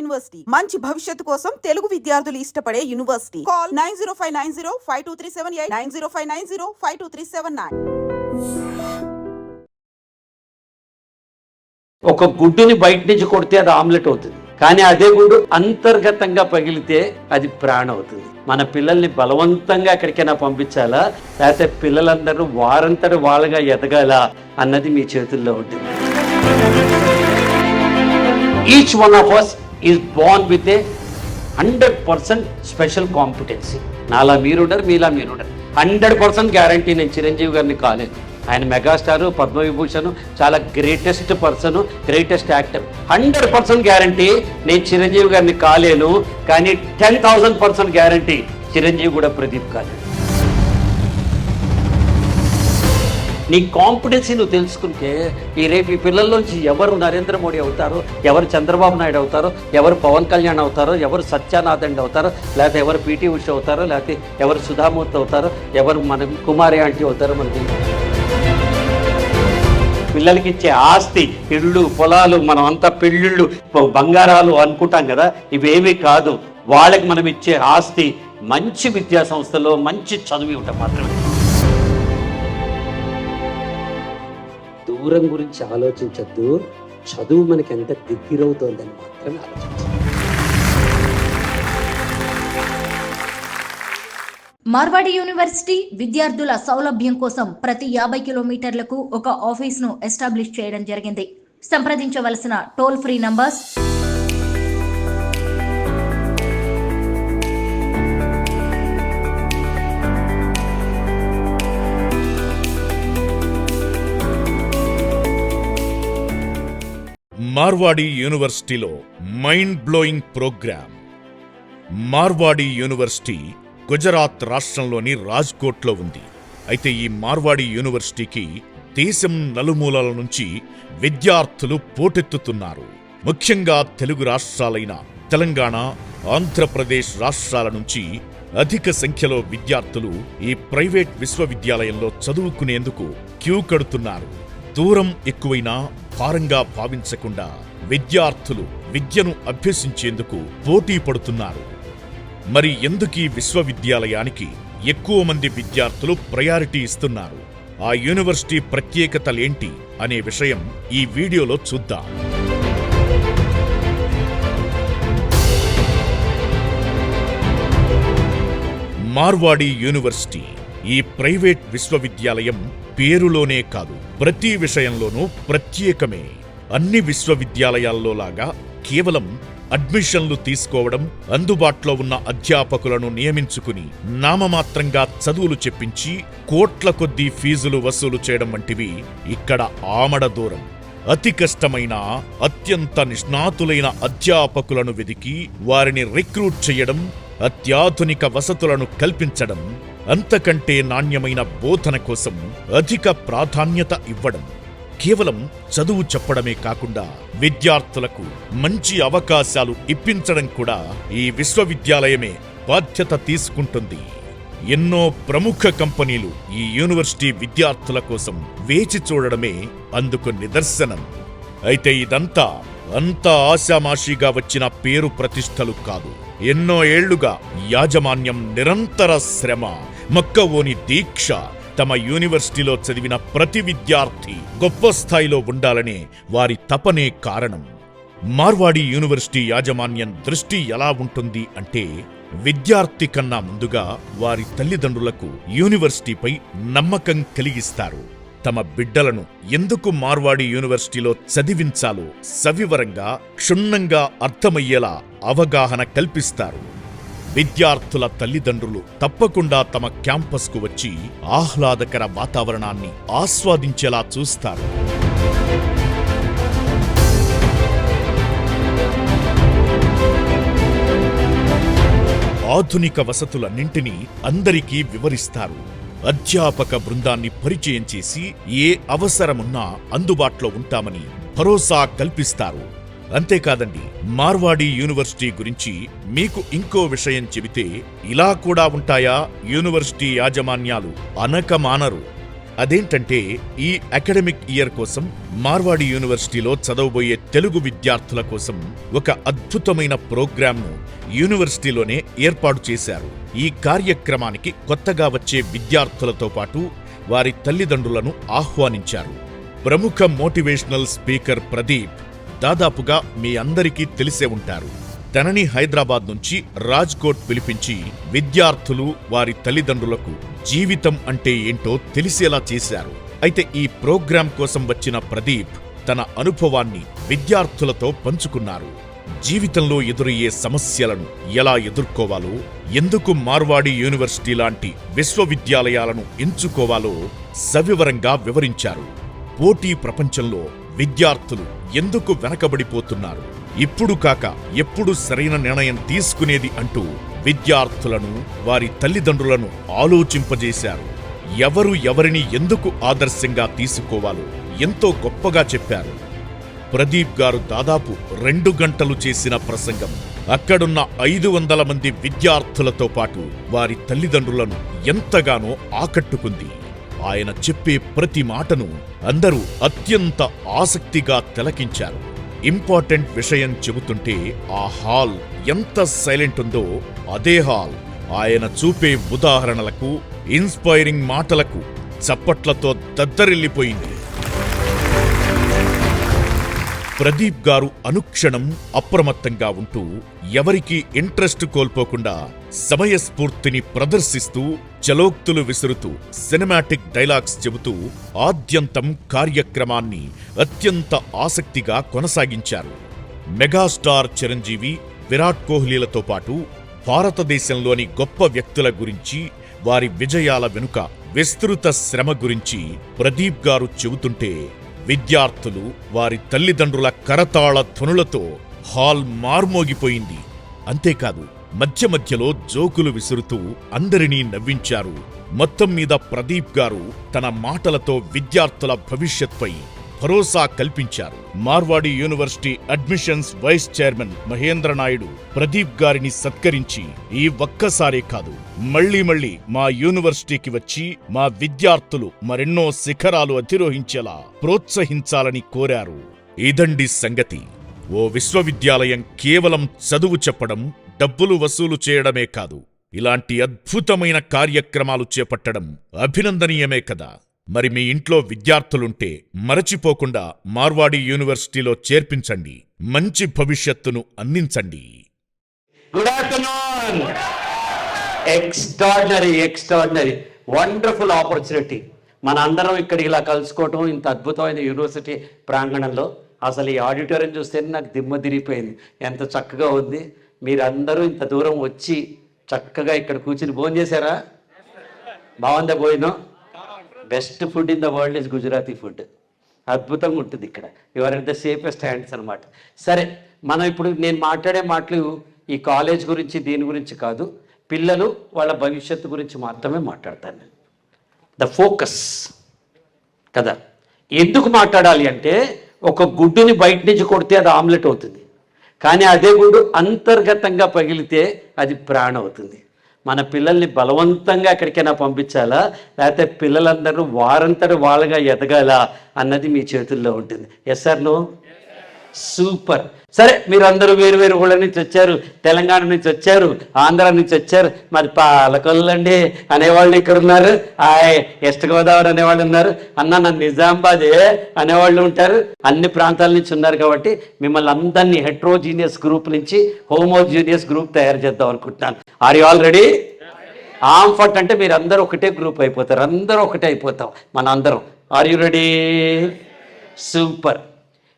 University మంచి భవిష్యత్తు కోసం తెలుగు విద్యార్థులు ఇష్టపడే యూనివర్సిటీ. కాల్ 9059052378 9059052379. ఒక గుడ్డుని బయట నుంచి కొడితే అది ఆమ్లెట్ అవుతుంది, కానీ అదే గుడ్డు అంతర్గతంగా పగిలితే అది ప్రాణం అవుతుంది. మన పిల్లల్ని బలవంతంగా ఎక్కడికైనా పంపించాలా, లేకపోతే పిల్లలందరూ వారంతట వాళ్ళగా ఎదగాల అన్నది మీ చేతుల్లో ఉంటుంది. Each one of us is born with a 100% special competency. నాలా మీరుండరు, మీలా మీరుండరు. 100% గ్యారంటీ. నేను చిరంజీవి గారిని కాలేదు, ఆయన మెగాస్టారు, పద్మవిభూషణ్, చాలా greatest person, greatest actor. 100% guarantee నేను చిరంజీవి గారిని కాలేను, కానీ 10,000% గ్యారంటీ చిరంజీవి కూడా ప్రదీప్ కాలేను. నీ కాంపిటెన్సీ నువ్వు తెలుసుకుంటే ఈ రేపు ఈ పిల్లల్లోంచి ఎవరు నరేంద్ర మోడీ అవుతారో, ఎవరు చంద్రబాబు నాయుడు అవుతారో, ఎవరు పవన్ కళ్యాణ్ అవుతారో, ఎవరు సత్యానాథండ్ అవుతారో, లేకపోతే ఎవరు పీటీ ఉష అవుతారో, లేకపోతే ఎవరు సుధామూర్తి అవుతారో, ఎవరు మన కుమారి ఆంటీ అవుతారో మనకి. పిల్లలకి ఇచ్చే ఆస్తి, ఇళ్ళు, పొలాలు, మనం అంతా పెళ్ళిళ్ళు, బంగారాలు అనుకుంటాం కదా, ఇవేమీ కాదు. వాళ్ళకి మనం ఇచ్చే ఆస్తి మంచి విద్యా సంస్థలో మంచి చదువు ఇవ్వటం మాత్రమే. దూరం గురించి ఆలోచించద్దు, చదువు మనకి ఎంత దగ్గరవుతోందని మాత్రమే ఆలోచించదు. మార్వాడి యూనివర్సిటీ విద్యార్థుల సౌలభ్యం కోసం ప్రతి 50 కిలోమీటర్లకు ఒక ఆఫీస్ను ఎస్టాబ్లిష్ చేయడం జరిగింది. సంప్రదించవలసిన టోల్ ఫ్రీ నంబర్స్ 'మార్వాడి యూనివర్సిటీలో mind blowing program. Marwadi university Gujarat రాష్ట్రంలోని రాజ్కోట్లో ఉంది. అయితే ఈ మార్వాడి యూనివర్సిటీకి దేశం నలుమూలల నుంచి విద్యార్థులు పోటెత్తుతున్నారు. ముఖ్యంగా తెలుగు రాష్ట్రాలైన తెలంగాణ, ఆంధ్రప్రదేశ్ రాష్ట్రాల నుంచి అధిక సంఖ్యలో విద్యార్థులు ఈ ప్రైవేట్ విశ్వవిద్యాలయంలో చదువుకునేందుకు క్యూ కడుతున్నారు. దూరం ఎక్కువైనా భారంగా భావించకుండా విద్యార్థులు విద్యను అభ్యసించేందుకు పోటీ పడుతున్నారు. మరి ఎందుకీ విశ్వవిద్యాలయానికి ఎక్కువ మంది విద్యార్థులు ప్రయారిటీ ఇస్తున్నారు? ఆ యూనివర్సిటీ ప్రత్యేకతలేంటి అనే విషయం ఈ వీడియోలో చూద్దాం. మార్వాడి యూనివర్సిటీ ఈ ప్రైవేట్ విశ్వవిద్యాలయం పేరులోనే కాదు, ప్రతి విషయంలోనూ ప్రత్యేకమే. అన్ని విశ్వవిద్యాలయాల్లో లాగా కేవలం అడ్మిషన్లు తీసుకోవడం, అందుబాటులో ఉన్న అధ్యాపకులను నియమించుకుని నామమాత్రంగా చదువులు చెప్పించి కోట్ల కొద్దీ ఫీజులు వసూలు చేయడం వంటివి ఇక్కడ ఆమడ దూరం. అతి కష్టమైన, అత్యంత నిష్ణాతులైన అధ్యాపకులను వెదికి వారిని రిక్రూట్ చేయడం, అత్యాధునిక వసతులను కల్పించడం, అంతకంటే నాణ్యమైన బోధన కోసం అధిక ప్రాధాన్యత ఇవ్వడం, కేవలం చదువు చెప్పడమే కాకుండా విద్యార్థులకు మంచి అవకాశాలు ఇప్పించడం కూడా ఈ విశ్వవిద్యాలయమే బాధ్యత తీసుకుంటుంది. ఎన్నో ప్రముఖ కంపెనీలు ఈ యూనివర్సిటీ విద్యార్థుల కోసం వేచి చూడడమే అందుకు నిదర్శనం. అయితే ఇదంతా అంత ఆశామాషీగా వచ్చిన పేరు ప్రతిష్టలు కాదు. ఎన్నో ఏళ్లుగా యాజమాన్యం నిరంతర శ్రమ, మక్కవోని దీక్ష, తమ యూనివర్సిటీలో చదివిన ప్రతి విద్యార్థి గొప్ప స్థాయిలో ఉండాలనే వారి తపనే కారణం. మార్వాడి యూనివర్సిటీ యాజమాన్యం దృష్టి ఎలా ఉంటుంది అంటే, విద్యార్థి కన్నా ముందుగా వారి తల్లిదండ్రులకు యూనివర్సిటీపై నమ్మకం కలిగిస్తారు. తమ బిడ్డలను ఎందుకు మార్వాడి యూనివర్సిటీలో చదివించాలో సవివరంగా, క్షుణ్ణంగా అర్థమయ్యేలా అవగాహన కల్పిస్తారు. విద్యార్థుల తల్లిదండ్రులు తప్పకుండా తమ క్యాంపస్కు వచ్చి ఆహ్లాదకర వాతావరణాన్ని ఆస్వాదించేలా చూస్తారు. ఆధునిక వసతులన్నింటినీ అందరికీ వివరిస్తారు. అధ్యాపక బృందాన్ని పరిచయం చేసి ఏ అవసరమున్నా అందుబాటులో ఉంటామని భరోసా కల్పిస్తారు. అంతేకాదండి, మార్వాడి యూనివర్సిటీ గురించి మీకు ఇంకో విషయం చెబితే, ఇలా కూడా ఉంటాయా యూనివర్సిటీ యాజమాన్యాలు అనకమానరు. అదేంటంటే ఈ అకాడమిక్ ఇయర్ కోసం మార్వాడి యూనివర్సిటీలో చదవబోయే తెలుగు విద్యార్థుల కోసం ఒక అద్భుతమైన ప్రోగ్రాంను యూనివర్సిటీలోనే ఏర్పాటు చేశారు. ఈ కార్యక్రమానికి కొత్తగా వచ్చే విద్యార్థులతో పాటు వారి తల్లిదండ్రులను ఆహ్వానించారు. ప్రముఖ మోటివేషనల్ స్పీకర్ ప్రదీప్ దాదాపుగా మీ అందరికీ తెలిసే ఉంటారు. తనని హైదరాబాద్ నుంచి రాజ్కోట్ పిలిపించి విద్యార్థులు వారి తల్లిదండ్రులకు జీవితం అంటే ఏంటో తెలిసేలా చేశారు. అయితే ఈ ప్రోగ్రాం కోసం వచ్చిన ప్రదీప్ తన అనుభవాన్ని విద్యార్థులతో పంచుకున్నారు. జీవితంలో ఎదురయ్యే సమస్యలను ఎలా ఎదుర్కోవాలో, ఎందుకు మార్వాడి యూనివర్సిటీ లాంటి విశ్వవిద్యాలయాలను ఎంచుకోవాలో సవివరంగా వివరించారు. పోటీ ప్రపంచంలో విద్యార్థులు ఎందుకు వెనకబడిపోతున్నారు, ఇప్పుడు కాక ఎప్పుడు సరైన నిర్ణయం తీసుకునేది అంటూ విద్యార్థులను వారి తల్లిదండ్రులను ఆలోచింపజేశారు. ఎవరు ఎవరిని ఎందుకు ఆదర్శంగా తీసుకోవాలో ఎంతో గొప్పగా చెప్పారు. ప్రదీప్ గారు దాదాపు 2 గంటలు చేసిన ప్రసంగం అక్కడున్న 500 మంది విద్యార్థులతో పాటు వారి తల్లిదండ్రులను ఎంతగానో ఆకట్టుకుంది. ఆయన చెప్పే ప్రతి మాటను అందరూ అత్యంత ఆసక్తిగా తిలకించారు. ఇంపార్టెంట్ విషయం చెబుతుంటే ఆ హాల్ ఎంత సైలెంట్ ఉందో అదే హాల్ ఆయన చూపే ఉదాహరణలకు, ఇన్స్పైరింగ్ మాటలకు చప్పట్లతో దద్దరిల్లిపోయింది. ప్రదీప్ గారు అనుక్షణం అప్రమత్తంగా ఉంటూ ఎవరికీ ఇంట్రెస్ట్ కోల్పోకుండా సమయస్ఫూర్తిని ప్రదర్శిస్తూ చలోక్తులు విసురుతూ సినిమాటిక్ డైలాగ్స్ చెబుతూ ఆద్యంతం కార్యక్రమాన్ని అత్యంత ఆసక్తిగా కొనసాగించారు. మెగాస్టార్ చిరంజీవి, విరాట్ కోహ్లీలతో పాటు భారతదేశంలోని గొప్ప వ్యక్తుల గురించి, వారి విజయాల వెనుక విస్తృత శ్రమ గురించి ప్రదీప్ గారు చెబుతుంటే విద్యార్థులు వారి తల్లిదండ్రుల కరతాళ ధ్వనులతో హాల్ మార్మోగిపోయింది. అంతేకాదు మధ్య మధ్యలో జోకులు విసురుతూ అందరినీ నవ్వించారు. మొత్తం మీద ప్రదీప్ గారు తన మాటలతో విద్యార్థుల భవిష్యత్పై భరోసా కల్పించారు. Marwadi university admissions vice chairman Mahendra Naidu Pradeep గారిని సత్కరించి ఈ ఒక్కసారే కాదు, మళ్లీ మా యూనివర్సిటీకి వచ్చి మా విద్యార్థులు మరెన్నో శిఖరాలు అధిరోహించేలా ప్రోత్సహించాలని కోరారు. ఇదండి సంగతి. ఓ విశ్వవిద్యాలయం కేవలం చదువు చెప్పడం, డబ్బులు వసూలు చేయడమే కాదు, ఇలాంటి అద్భుతమైన కార్యక్రమాలు చేపట్టడం అభినందనీయమే కదా. మరి మీ ఇంట్లో విద్యార్థులుంటే మరచిపోకుండా మార్వాడి యూనివర్సిటీలో చేర్పించండి. మంచి భవిష్యత్తును అందించండి. Good afternoon. Extraordinary wonderful opportunity. మన అందరం ఇక్కడ ఇలా కలుసుకోవటం ఇంత అద్భుతమైన యూనివర్సిటీ ప్రాంగణంలో. అసలు ఈ ఆడిటోరియం చూస్తేనే నాకు దిమ్మ తిరిగిపోయింది. ఎంత చక్కగా ఉంది. మీరందరూ ఇంత దూరం వచ్చి చక్కగా ఇక్కడ కూర్చుని భోజనం చేశారా? బాగుందా భోజనం? Best food in the world is Gujarati food. అద్భుతంగా ఉంటుంది ఇక్కడ. Your at the safest hands అనమాట. సరే, మనం ఇప్పుడు నేను మాట్లాడే మాటలు ఈ కాలేజ్ గురించి, దీని గురించి కాదు, పిల్లలు వాళ్ళ భవిష్యత్తు గురించి మాత్రమే మాట్లాడతాను నేను. ద ఫోకస్ కదా. ఎందుకు మాట్లాడాలి అంటే, ఒక గుడ్డుని బయట నుంచి కొడితే అది ఆమ్లెట్ అవుతుంది, కానీ అదే గుడ్డు అంతర్గతంగా పగిలితే అది ప్రాణం అవుతుంది. మన పిల్లల్ని బలవంతంగా ఎక్కడికైనా పంపించాలా, లేకపోతే పిల్లలందరూ వారంతట వాళ్ళగా ఎదగాలా అన్నది మీ చేతుల్లో ఉంటుంది. Yes sir no? సూపర్. సరే, మీరందరూ వేరు ఊళ్ళ నుంచి వచ్చారు, తెలంగాణ నుంచి వచ్చారు, ఆంధ్ర నుంచి వచ్చారు. మరి పాలకొల్లండి అనేవాళ్ళు ఇక్కడ ఉన్నారు, వెస్ట్ గోదావరి అనేవాళ్ళు ఉన్నారు, నన్ను నిజామాబాదే అనేవాళ్ళు ఉంటారు. అన్ని ప్రాంతాల నుంచి ఉన్నారు. కాబట్టి మిమ్మల్ని అందరినీ హెట్రోజీనియస్ గ్రూప్ నుంచి హోమోజీనియస్ గ్రూప్ తయారు చేద్దాం అనుకుంటున్నాను. Are you all ready? ఆంఫట్ అంటే మీరు అందరూ ఒకటే గ్రూప్ అయిపోతారు, అందరూ ఒకటే అయిపోతాం మన అందరం. Are you ready? సూపర్.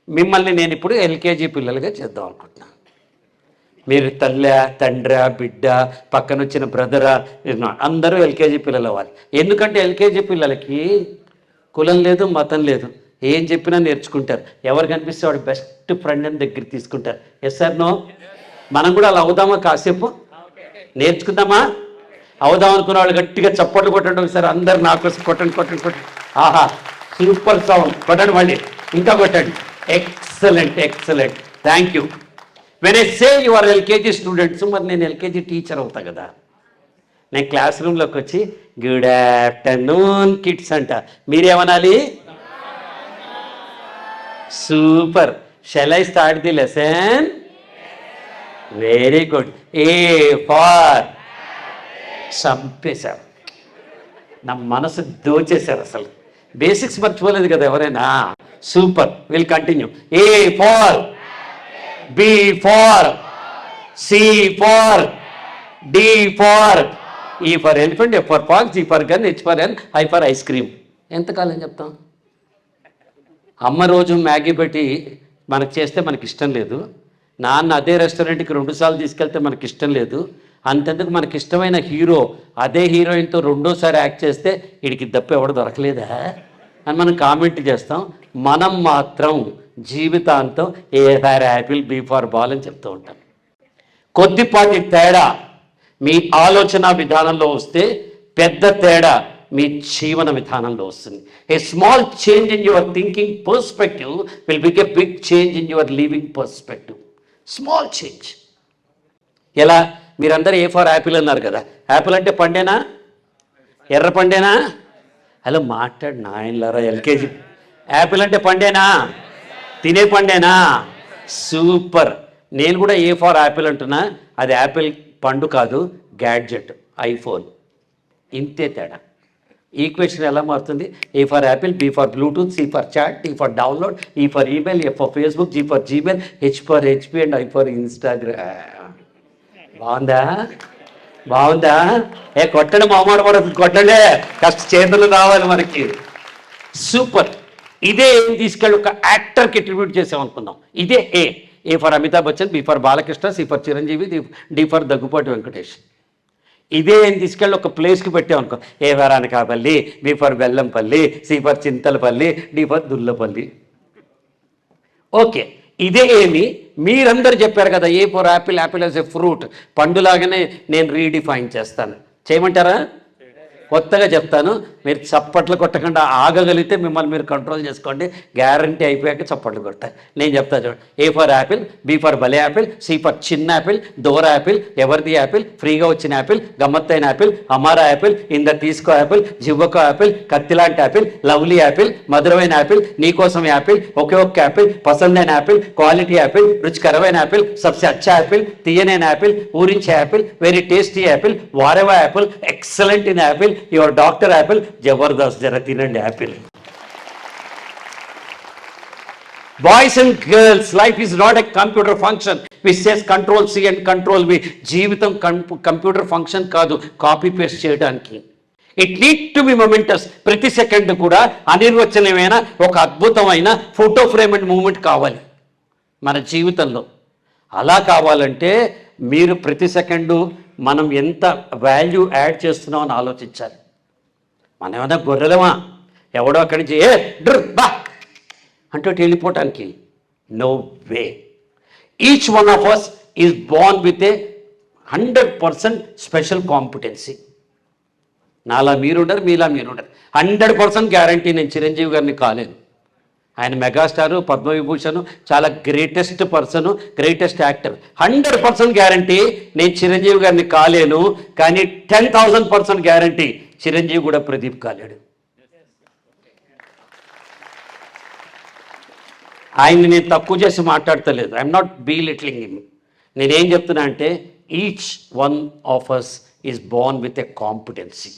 మిమ్మల్ని నేను ఇప్పుడు ఎల్కేజీ పిల్లలుగా చేద్దాం అనుకుంటున్నాను. మీరు తల్లి, తండ్రి, బిడ్డ, పక్కన వచ్చిన బ్రదరా, అందరూ ఎల్కేజీ పిల్లలు అవ్వాలి. ఎందుకంటే ఎల్కేజీ పిల్లలకి కులం లేదు, మతం లేదు, ఏం చెప్పినా నేర్చుకుంటారు. ఎవరు కనిపిస్తే వాడు బెస్ట్ ఫ్రెండ్ అని దగ్గర తీసుకుంటారు. Yes sir no? మనం కూడా అలా అవుదామా? కాసేపు నేర్చుకుందామా? అవుదాం అనుకున్న వాళ్ళు గట్టిగా చప్పట్లు కొట్టండి ఒకసారి. అందరు నా కోసం కొట్టండి. ఆహా, సూపర్ సౌండ్. కొట్టండి, మళ్ళీ ఇంకా కొట్టండి. Excellent. Thank you. When I say you are LKG students, మరి నేను ఎల్కేజీ టీచర్ అవుతా కదా. నేను క్లాస్ రూమ్లోకి వచ్చి గుడ్ ఆఫ్టర్నూన్ కిడ్స్ అంట, మీరేమనాలి? Super. Shall I start the lesson? Very good. A for చంపేశారు, నా మనసు దోచేశారు. అసలు బేసిక్స్ మర్చిపోలేదు కదా ఎవరైనా. Super, will continue. A for, B for, C for, D for, E for elephant, F for fox, G for gun, H for hen, I for ice cream. ఎంతకాలం చెప్తాం? అమ్మ రోజు మ్యాగీ పెట్టి మనకు చేస్తే మనకి ఇష్టం లేదు, నాన్న అదే రెస్టారెంట్కి 2 సార్లు తీసుకెళ్తే మనకి ఇష్టం లేదు, అంతెందుకు మనకి ఇష్టమైన హీరో అదే హీరోయిన్తో 2వ సారి యాక్ట్ చేస్తే వీడికి దప్ప ఎవడు దొరకలేదా అని మనం కామెంట్ చేస్తాం. మనం మాత్రం జీవితాంతం A for apple, B for ball అని చెప్తూ ఉంటాం. కొద్దిపాటి తేడా మీ ఆలోచన విధానంలో వస్తే పెద్ద తేడా మీ జీవన విధానంలో వస్తుంది. A small change in your thinking perspective will be a big change in your living perspective. Small change. ఎలా? మీరందరూ ఏ ఫర్ యాపిల్ అన్నారు కదా, యాపిల్ అంటే పండేనా, ఎర్ర పండేనా? హలో మాట్లాడు నాయనలారా, ఎల్కేజీ. యాపిల్ అంటే పండేనా, తినే పండేనా? సూపర్. నేను కూడా ఏ ఫర్ యాపిల్ అంటున్నా, అది యాపిల్ పండు కాదు, గ్యాడ్జెట్, ఐఫోన్. ఇంతే తేడా. ఈక్వేషన్ ఎలా మారుతుంది? A for apple, B for Bluetooth, C for chat, T for download, E for email, F for Facebook, G for Gmail, H for HP and I for Instagram. బాగుందా? బాగుందా? కొట్టండి, మామాట పడదు, కొట్టండి, కష్ట చేతులు రావాలి మనకి. సూపర్. ఇదే ఏం తీసుకెళ్ళి ఒక యాక్టర్కి అట్రిబ్యూట్ చేసామనుకుందాం. ఇదే A for Amitabh Bachchan, B for Balakrishna, C for Chiranjeevi, D for Daggubati Venkatesh. ఇదే ఏం తీసుకెళ్ళి ఒక ప్లేస్కి పెట్టామనుకో, A for Anakapalli, B for Bellampalli, C for Chintalapalli, D for Dullapalli. Okay, ఇదే ఏమి మీరందరూ చెప్పారు కదా, A for apple, apple as a fruit, పండులాగానే నేను రీడిఫైన్ చేస్తాను. చేయమంటారా? కొత్తగా చెప్తాను, మీరు చప్పట్లు కొట్టకుండా ఆగగలిగితే మిమ్మల్ని మీరు కంట్రోల్ చేసుకోండి. గ్యారంటీ అయిపోయాక చప్పట్లు కొడతాయి. నేను చెప్తాను చూడండి. A for apple, B for భలే యాపిల్, సి ఫర్ చిన్న యాపిల్, దోర యాపిల్, ఎవరిది యాపిల్, ఫ్రీగా వచ్చిన యాపిల్, గమ్మత్తైన యాపిల్, అమారా యాపిల్, ఇంద తీసుకో యాపిల్, జివ్వకో యాపిల్, కత్తిలాంటి యాపిల్, లవ్లీ యాపిల్, మధురమైన యాపిల్, నీకోసం యాపిల్, ఒకే ఒక్క యాపిల్, పసందైన యాపిల్, క్వాలిటీ యాపిల్, రుచికరమైన యాపిల్, సబ్సే అచ్చా యాపిల్, తీయనైన యాపిల్, ఊరించే యాపిల్, వెరీ టేస్టీ యాపిల్, వారెవా apple, excellent in apple, your doctor apple, జబర్దస్త్, జర తినండి Apple. Boys and girls, life is not a computer function which says control C and control V. జీవితం computer function కాదు copy paste చేయడానికి. It need to be momentous. ప్రతి second కూడా అనిర్వచనమైన ఒక అద్భుతమైన ఫోటో ఫ్రేమ్ అండ్ మూమెంట్ కావాలి మన జీవితంలో. అలా కావాలంటే మీరు ప్రతి సెకండు మనం ఎంత వాల్యూ యాడ్ చేస్తున్నాం అని ఆలోచించాలి. మనం ఏమైనా గొర్రెలమా? ఎవడో అక్కడి నుంచి బా అంటూ వెళ్ళిపోవటానికి? No way. Each one of us is born with a 100% special competency. నాలా మీరుండరు, మీలా మీరుండరు. 100% గ్యారంటీ. నేను చిరంజీవి గారిని కాలేను. ఆయన మెగాస్టారు, పద్మవిభూషణ్, చాలా greatest person, greatest actor. 100% guarantee నేను చిరంజీవి గారిని కాలేను. కానీ 10,000% గ్యారంటీ చిరంజీవి కూడా ప్రదీప్ కాలేడు. ఆయన్ని నేను తక్కువ చేసి మాట్లాడతలేదు. I'm not belittling him. నేనేం చెప్తున్నా అంటే each one of us is born with a competency.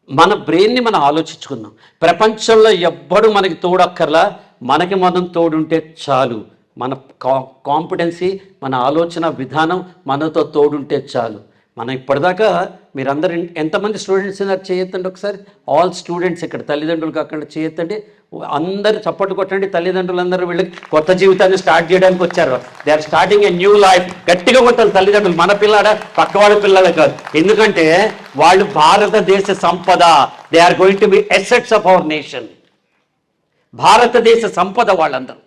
మన బ్రెయిన్ని మనం ఆలోచించుకుందాం. ప్రపంచంలో ఎవ్వడు మనకి తోడక్కర్లా, మనకి మనం తోడుంటే చాలు. మన కాంపిటెన్సీ, మన ఆలోచన విధానం మనతో తోడుంటే చాలు. మనం ఇప్పటిదాకా మీరందరూ ఎంతమంది స్టూడెంట్స్ ఉన్నారు చేయొద్దండి ఒకసారి. ఆల్ స్టూడెంట్స్ ఇక్కడ, తల్లిదండ్రులు కాకుండా చేయొద్దండి. అందరూ చప్పట్లు కొట్టండి. తల్లిదండ్రులందరూ వీళ్ళకి కొత్త జీవితాన్ని స్టార్ట్ చేయడానికి వచ్చారు. They are starting a new life. గట్టిగా కొట్టాలి తల్లిదండ్రులు. మన పిల్లాడ పక్కవాడి పిల్లలే కాదు. ఎందుకంటే వాళ్ళు భారతదేశ సంపద. They are going to be assets of our nation. భారతదేశ సంపద వాళ్ళందరూ.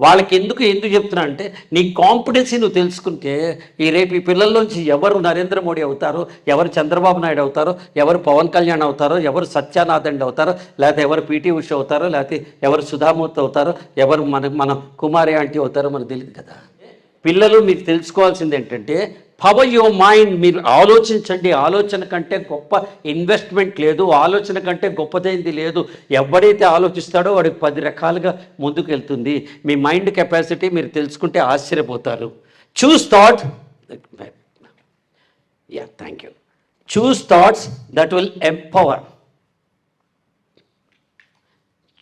వాళ్ళకి ఎందుకు చెప్తున్నా అంటే నీ కాంపిటెన్సీ నువ్వు తెలుసుకుంటే రేపు ఈ పిల్లల్లోంచి ఎవరు నరేంద్ర మోడీ అవుతారో, ఎవరు చంద్రబాబు నాయుడు అవుతారో, ఎవరు పవన్ కళ్యాణ్ అవుతారో, ఎవరు సత్యానాథండి అవుతారో, లేకపోతే ఎవరు పీటీ ఉష అవుతారో, లేకపోతే ఎవరు సుధామూర్తి అవుతారో, ఎవరు మన కుమారి ఆంటీ అవుతారో మనకు తెలియదు కదా. పిల్లలు మీకు తెలుసుకోవాల్సింది ఏంటంటే పవర్ యువర్ మైండ్. మీరు ఆలోచించండి. ఆలోచన కంటే గొప్ప ఇన్వెస్ట్మెంట్ లేదు, ఆలోచన కంటే గొప్పదైంది లేదు. ఎవడైతే ఆలోచిస్తాడో వాడికి 10 రకాలుగా ముందుకు వెళ్తుంది. మీ మైండ్ కెపాసిటీ మీరు తెలుసుకుంటే ఆశ్చర్యపోతారు. Choose thought, thank you. Choose thoughts that will empower.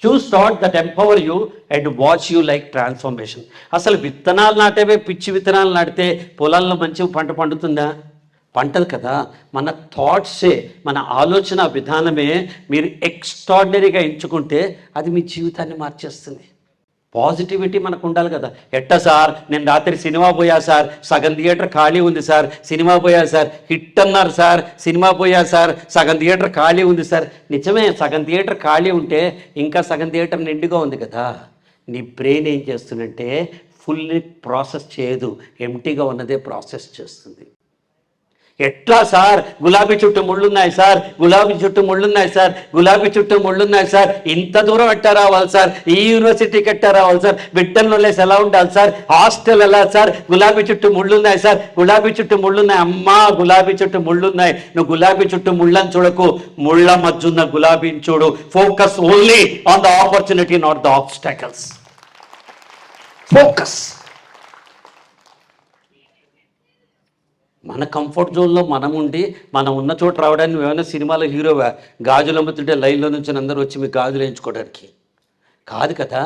Choose thought that empower you and watch you like transformation. అసలు విత్తనాలు నాటేవే పిచ్చి విత్తనాలు నాటితే పొలాల్లో మంచి పంట పండుతుందా? పంటలు కదా. మన థాట్సే, మన ఆలోచన విధానమే మీరు ఎక్స్ట్రాడినరీగా ఎంచుకుంటే అది మీ జీవితాన్ని మార్చేస్తుంది. పాజిటివిటీ మనకు ఉండాలి కదా. ఎట్టా సార్, నేను రాత్రి సినిమా పోయా సార్, సగం థియేటర్ ఖాళీ ఉంది సార్, సినిమా పోయా సార్, హిట్ అన్నారు సార్, సినిమా పోయా సార్, సగం థియేటర్ ఖాళీ ఉంది సార్. నిజమే, సగం థియేటర్ ఖాళీ ఉంటే ఇంకా సగం థియేటర్ నిండుగా ఉంది కదా. నీ బ్రెయిన్ ఏం చేస్తుందంటే ఫుల్లీ ప్రాసెస్ చేయదు, ఎంటీగా ఉన్నదే ప్రాసెస్ చేస్తుంది. ఎట్లా సార్, గులాబీ చుట్టూ ముళ్ళున్నాయి సార్, గులాబీ చుట్టూ ముళ్ళున్నాయి సార్, గులాబీ చుట్టూ ముళ్ళున్నాయి సార్, ఇంత దూరం ఎట్టా రావాలి సార్, ఈ యూనివర్సిటీకి ఎట్టా రావాలి సార్, బిడ్డలను వదిలేసి ఎలా ఉండాలి సార్, హాస్టల్ ఎలా సార్, గులాబీ చుట్టూ ముళ్ళున్నాయి సార్, గులాబీ చుట్టూ ముళ్ళున్నాయి. అమ్మా, గులాబీ చుట్టూ ముళ్ళున్నాయి. నువ్వు గులాబీ చుట్టూ ముళ్ళని చూడకు, ముళ్ళ మధ్యున్న గులాబీని చూడు. Focus only on the opportunity, not the obstacles. Focus. మన కంఫర్ట్ జోన్లో మనం ఉండి మనం ఉన్న చోట రావడానికి ఏమైనా సినిమాలో హీరోవా? గాజులు అమ్ముతుంటే లైన్లో నుంచి అందరూ వచ్చి మీకు గాజులు వేయించుకోవడానికి కాదు కదా.